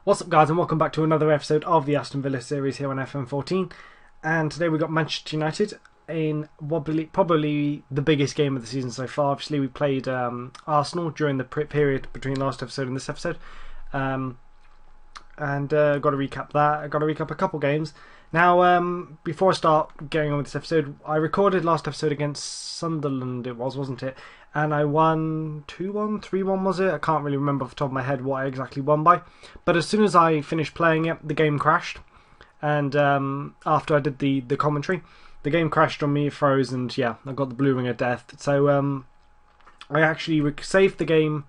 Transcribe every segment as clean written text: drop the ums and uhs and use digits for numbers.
What's up, guys, and welcome back to another episode of the Aston Villa series here on FM14. And today we got Manchester United in probably the biggest game of the season so far. Obviously, we played Arsenal during the period between last episode and this episode, and got to recap that. I got to recap a couple games. Now, before I start getting on with this episode, I recorded last episode against Sunderland. It was, wasn't it? And I won 2-1, 3-1 was it? I can't really remember off the top of my head what I exactly won by. But as soon as I finished playing it, the game crashed. And after I did the commentary, the game crashed on me, it froze, and yeah, I got the blue ring of death. So I actually saved the game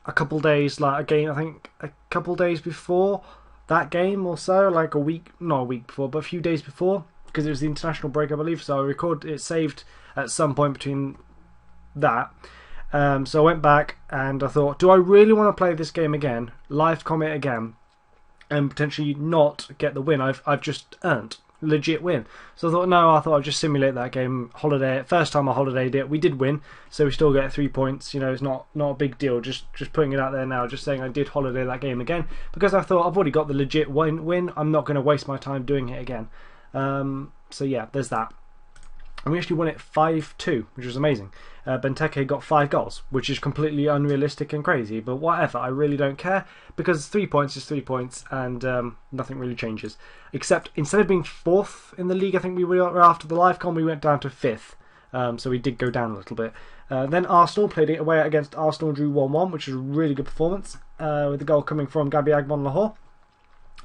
a couple days, I think a couple days before that game or so, like a week, not a week before, but a few days before, because it was the international break, I believe. So it saved at some point between that. So I went back and I thought, do I really want to play this game again, live comment again, and potentially not get the win I've just earned, legit win? So I thought I'd just simulate that game, holiday it. First time I holidayed it, we did win, so we still get 3 points. You know, it's not a big deal. Just putting it out there now, just saying I did holiday that game again, because I thought I've already got the legit win. I'm not going to waste my time doing it again. So yeah, there's that. And we actually won it 5-2, which was amazing. Benteke got 5 goals, which is completely unrealistic and crazy, but whatever, I really don't care, because 3 points is 3 points, and nothing really changes. Except, instead of being 4th in the league, I think we were after the live con, we went down to 5th, so we did go down a little bit. Then Arsenal played it away against Arsenal, drew 1-1, which is a really good performance, with the goal coming from Gabby Agbon-Lahore.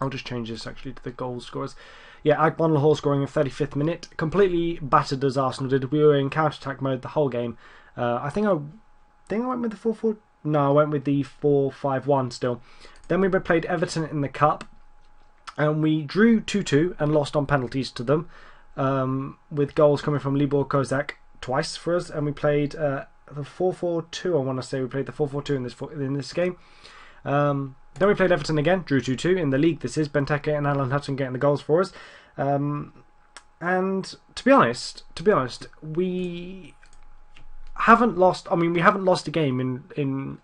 I'll just change this actually to the goal scorers. Yeah, Agbon-Lahore scoring in the 35th minute. Completely battered as Arsenal did. We were in counter-attack mode the whole game. I think I went with the 4-4. No, I went with the 4-5-1 still. Then we played Everton in the Cup, and we drew 2-2 and lost on penalties to them, with goals coming from Libor Kozak twice for us. And we played the 4-4-2. I want to say we played the 4-4-2 in this game. Then we played Everton again, drew 2-2 in the league. This is Benteke and Alan Hutton getting the goals for us. And to be honest, we haven't lost. I mean, we haven't lost a game in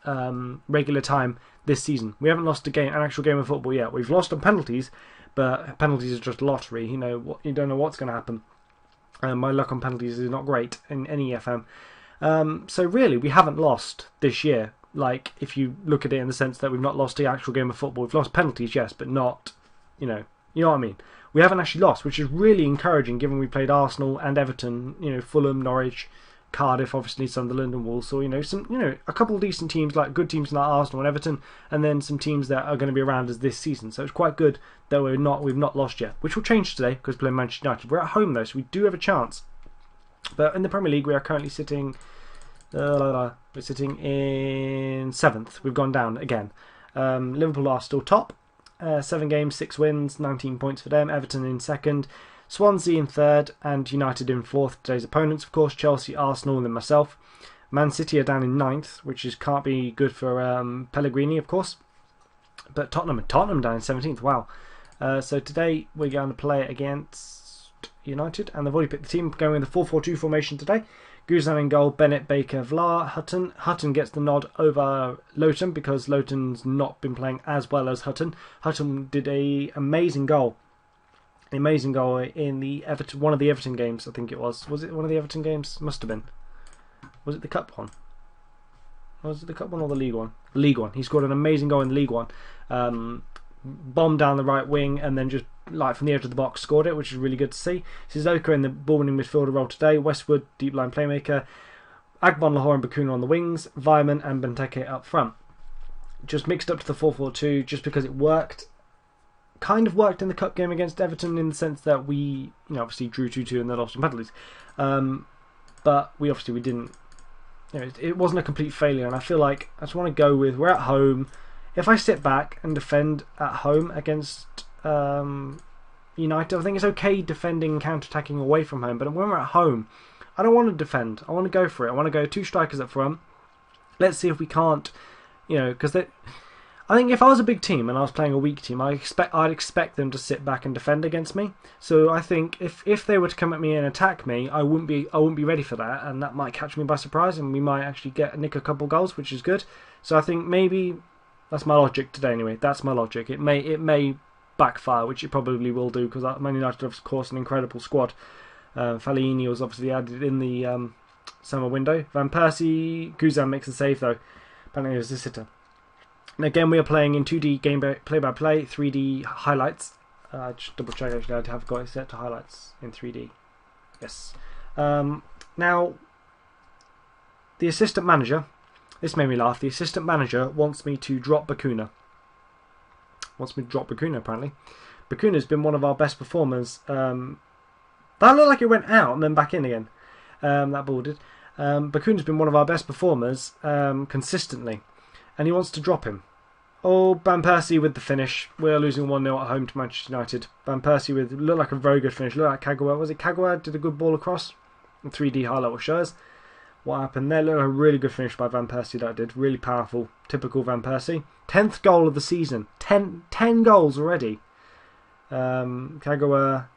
regular time this season. We haven't lost an actual game of football yet. We've lost on penalties, but penalties are just lottery. You know, you don't know what's going to happen. My luck on penalties is not great in any FM. So really, we haven't lost this year. Like, if you look at it in the sense that we've not lost the actual game of football, we've lost penalties, yes, but not, you know what I mean. We haven't actually lost, which is really encouraging, given we played Arsenal and Everton, Fulham, Norwich, Cardiff, obviously Sunderland and Walsall. A couple of decent teams, like good teams like Arsenal and Everton, and then some teams that are going to be around us this season. So it's quite good that we've not lost yet, which will change today because we're playing Manchester United. We're at home though, so we do have a chance. But in the Premier League, we are currently sitting. We're sitting in 7th. We've gone down again. Liverpool are still top. 7 games, 6 wins, 19 points for them. Everton in 2nd. Swansea in 3rd. And United in 4th. Today's opponents, of course, Chelsea, Arsenal, and then myself. Man City are down in 9th, which can't be good for Pellegrini, of course. But Tottenham down in 17th. Wow. So today we're going to play against United. And they've already picked the team, going in the 4-4-2 formation today. Guzan in goal, Bennett, Baker, Vlaar, Hutton. Hutton gets the nod over Loughton because Loughton's not been playing as well as Hutton. Hutton did an amazing goal. Amazing goal in one of the Everton games, I think it was. Was it one of the Everton games? Must have been. Was it the Cup one? Was it the Cup one or the League one? The League one. He scored an amazing goal in the League one. Bombed down the right wing and then just from the edge of the box scored it, which is really good to see. Sissoko in the ball-winning midfielder role today. Westwood, deep line playmaker. Agbon-Lahore and Bakuna on the wings. Weimann and Benteke up front. Just mixed up to the 4-4-2 just because it worked. Kind of worked in the cup game against Everton in the sense that we, obviously drew 2-2 and then lost on penalties. But we didn't. It wasn't a complete failure, and I feel like I just want to go with we're at home. If I sit back and defend at home against United, I think it's okay defending and counter-attacking away from home, but when we're at home, I don't want to defend. I want to go for it. I want to go 2 strikers up front. Let's see if we can't, because I think if I was a big team and I was playing a weak team, I'd expect them to sit back and defend against me. So I think if they were to come at me and attack me, I wouldn't be ready for that, and that might catch me by surprise, and we might actually nick a couple goals, which is good. So I think maybe That's my logic today anyway. That's my logic. It may backfire, which it probably will do, because Man United have, of course, an incredible squad. Fellaini was obviously added in the summer window. Van Persie, Guzan makes a save though. Apparently it was a sitter. And again, we are playing in 2D game play-by-play, 3D highlights. Just double check actually, I have got it set to highlights in 3D. Yes. Now, the assistant manager, this made me laugh. The assistant manager wants me to drop Bakuna. Apparently. Bakuna's been one of our best performers. That looked like it went out and then back in again. That ball did. Bakuna's been one of our best performers consistently. And he wants to drop him. Oh, Van Persie with the finish. We're losing 1-0 at home to Manchester United. Van Persie with, looked like a very good finish. Looked like Kagawa. Was it Kagawa? Did a good ball across. The 3D highlight will show us what happened there. Looked like a really good finish by Van Persie that did. Really powerful. Typical Van Persie. 10th goal of the season. 10 goals already. Kagawa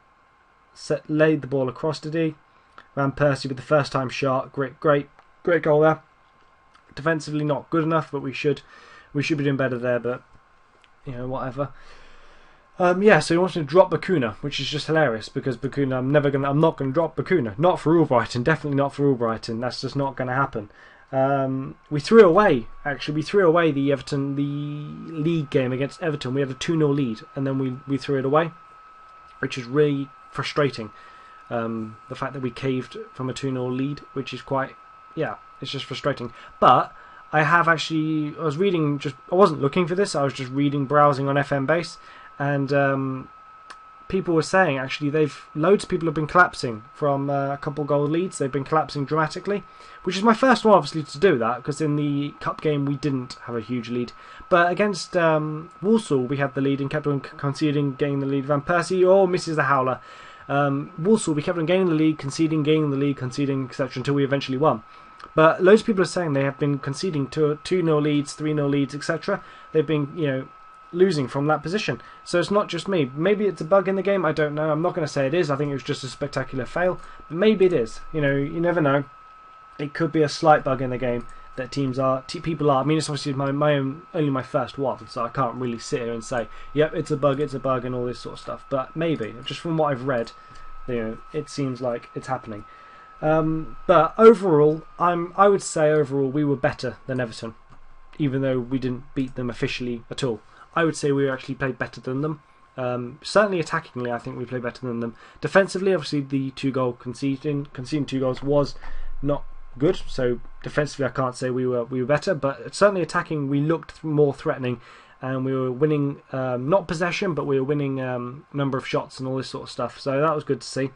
laid the ball across, did he? Van Persie with the first time shot. Great goal there. Defensively not good enough, but we should be doing better there, but you know, whatever. Yeah, so he wants to drop Bakuna, which is just hilarious, because Bakuna, I'm not gonna drop Bakuna. Not for Albrighton, definitely not for Albrighton. That's just not gonna happen. We threw away the Everton, the league game against Everton. We had a 2-0 lead, and then we threw it away, which is really frustrating. The fact that we caved from a 2-0 lead, which is quite, yeah, it's just frustrating. But I was reading, I wasn't looking for this, I was just browsing on FM Base, and people were saying actually loads of people have been collapsing from a couple goal leads. They've been collapsing dramatically, which is my first one obviously to do that, because in the cup game we didn't have a huge lead, but against Walsall we had the lead and kept on conceding, gaining the lead. Van Persie misses the howler. Walsall, we kept on gaining the lead, conceding, etc., until we eventually won. But loads of people are saying they have been conceding 2-0 leads, 3-0 leads, etc. They've been, losing from that position. So it's not just me. Maybe it's a bug in the game, I don't know. I'm not going to say it is. I think it was just a spectacular fail. But maybe it is. You never know. It could be a slight bug in the game that people are. I mean, it's obviously only my first one, so I can't really sit here and say, yep, it's a bug, and all this sort of stuff. But maybe, just from what I've read, it seems like it's happening. But overall, I would say overall we were better than Everton, even though we didn't beat them officially at all. I would say we actually played better than them. Certainly attackingly, I think we played better than them. Defensively, obviously, the conceding 2 goals was not good. So defensively, I can't say we were better, but certainly attacking, we looked more threatening, and we were winning not possession, but we were winning number of shots and all this sort of stuff. So that was good to see.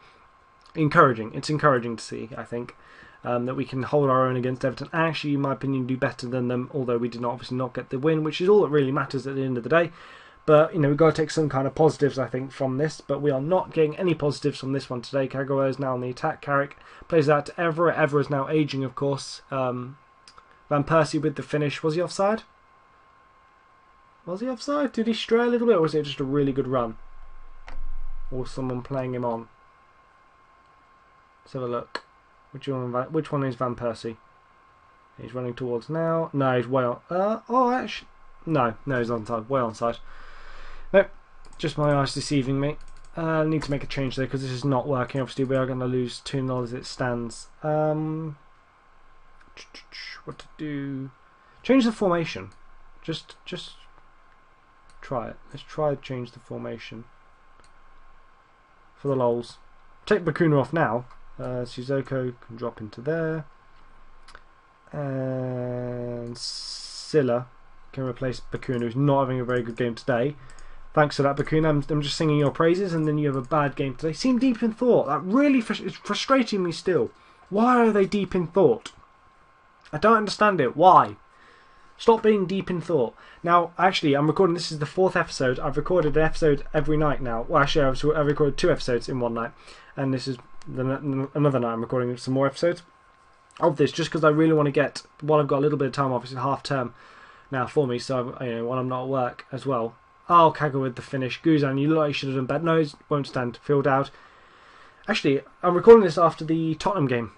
It's encouraging to see, I think, that we can hold our own against Everton. Actually, in my opinion, do better than them, although we did obviously not get the win, which is all that really matters at the end of the day. But we've got to take some kind of positives, I think, from this. But we are not getting any positives from this one today. Kagawa is now on the attack. Carrick plays that to Evra. Evra is now aging, of course. Van Persie with the finish. Was he offside? Did he stray a little bit, or was it just a really good run? Or someone playing him on? Let's have a look. Which one is Van Persie? He's running towards now. No, he's way on. Actually, no, he's onside. Way onside. Nope, just my eyes deceiving me. I need to make a change there because this is not working. Obviously, we are going to lose 2-0 as it stands. What to do? Change the formation. Just try it. Let's try to change the formation for the lols. Take Bakuna off now. Sissoko can drop into there, and Silla can replace Bakuna, who's not having a very good game today. Thanks for that, Bakuna. I'm just singing your praises, and then you have a bad game today. Seem deep in thought. That really is frustrating me still. Why are they deep in thought? I don't understand it. Why? Stop being deep in thought. Now, actually, I'm recording. This is the 4th episode. I've recorded an episode every night now. Well, actually, I've recorded 2 episodes in one night, and this is another night. I'm recording some more episodes of this, just because I really want to get. While I've got a little bit of time off, it's half term now for me, so when I'm not at work as well. Oh, Kagawa with the finish. Guzan, you look like you should have done better. No, it won't stand. Filled out. Actually, I'm recording this after the Tottenham game,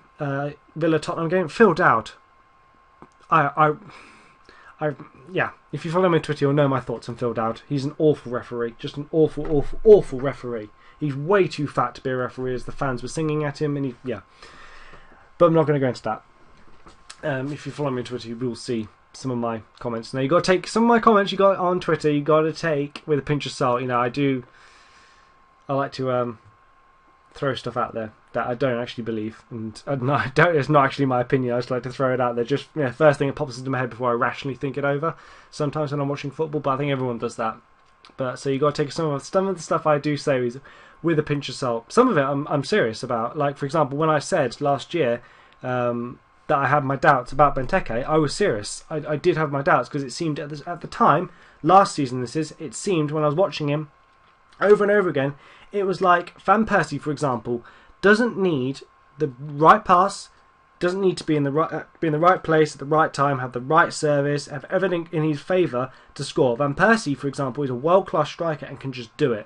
Villa Tottenham game. Filled out. I Yeah, if you follow me on Twitter, you'll know my thoughts on Phil Dowd. He's an awful referee, just an awful, awful, awful referee. He's way too fat to be a referee, as the fans were singing at him, and yeah. But I'm not going to go into that. If you follow me on Twitter, you will see some of my comments. Now, you got to take some of my comments you got on Twitter. You got to take with a pinch of salt. You know, I like to throw stuff out there that I don't actually believe, and I don't. It's not actually my opinion. I just like to throw it out there. Just first thing that pops into my head before I rationally think it over. Sometimes when I'm watching football, but I think everyone does that. But so you got to take some of the stuff I do say is with a pinch of salt. Some of it I'm serious about. Like, for example, when I said last year that I had my doubts about Benteke, I was serious. I did have my doubts because it seemed at the time, last season it seemed when I was watching him over and over again, it was like Van Persie, for example, doesn't need the right pass, doesn't need to be in the right place at the right time, have the right service, have everything in his favour to score. Van Persie, for example, is a world-class striker and can just do it.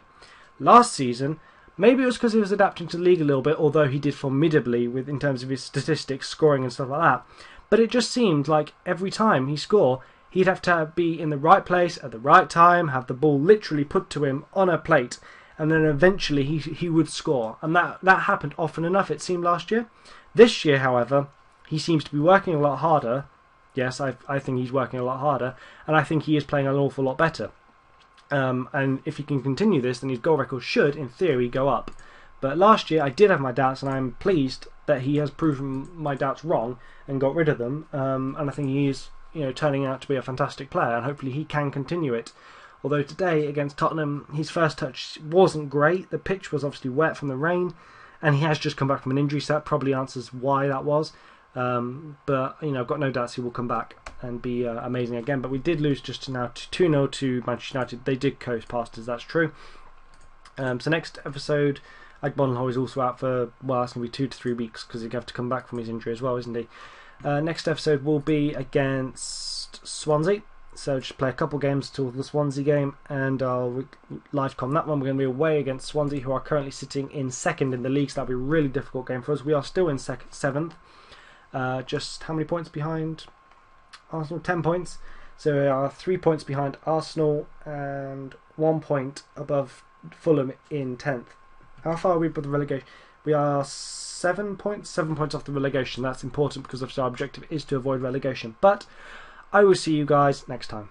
Last season, maybe it was because he was adapting to the league a little bit, although he did formidably in terms of his statistics, scoring and stuff like that. But it just seemed like every time he scored, he'd have to be in the right place at the right time, have the ball literally put to him on a plate, and then eventually he would score. And that happened often enough, it seemed, last year. This year, however, he seems to be working a lot harder. Yes, I think he's working a lot harder, and I think he is playing an awful lot better. And if he can continue this, then his goal record should, in theory, go up. But last year I did have my doubts, and I'm pleased that he has proven my doubts wrong and got rid of them. And I think he is, turning out to be a fantastic player, and hopefully he can continue it. Although today against Tottenham, his first touch wasn't great. The pitch was obviously wet from the rain, and he has just come back from an injury, so that probably answers why that was. But I've got no doubts he will come back and be amazing again. But we did lose just now 2-0 to Manchester United. They did coast past us, that's true. So next episode, Agbonlahor is also out for, that's going to be 2 to 3 weeks because he'll have to come back from his injury as well, isn't he? Next episode will be against Swansea. So just play a couple games till the Swansea game, and I'll live com that one. We're going to be away against Swansea, who are currently sitting in second in the league, so that'll be a really difficult game for us. We are still in seventh. Just how many points behind Arsenal? 10 points. So we are 3 points behind Arsenal and 1 point above Fulham in 10th. How far are we above the relegation? We are 7 points. 7 points off the relegation. That's important because obviously our objective is to avoid relegation. But I will see you guys next time.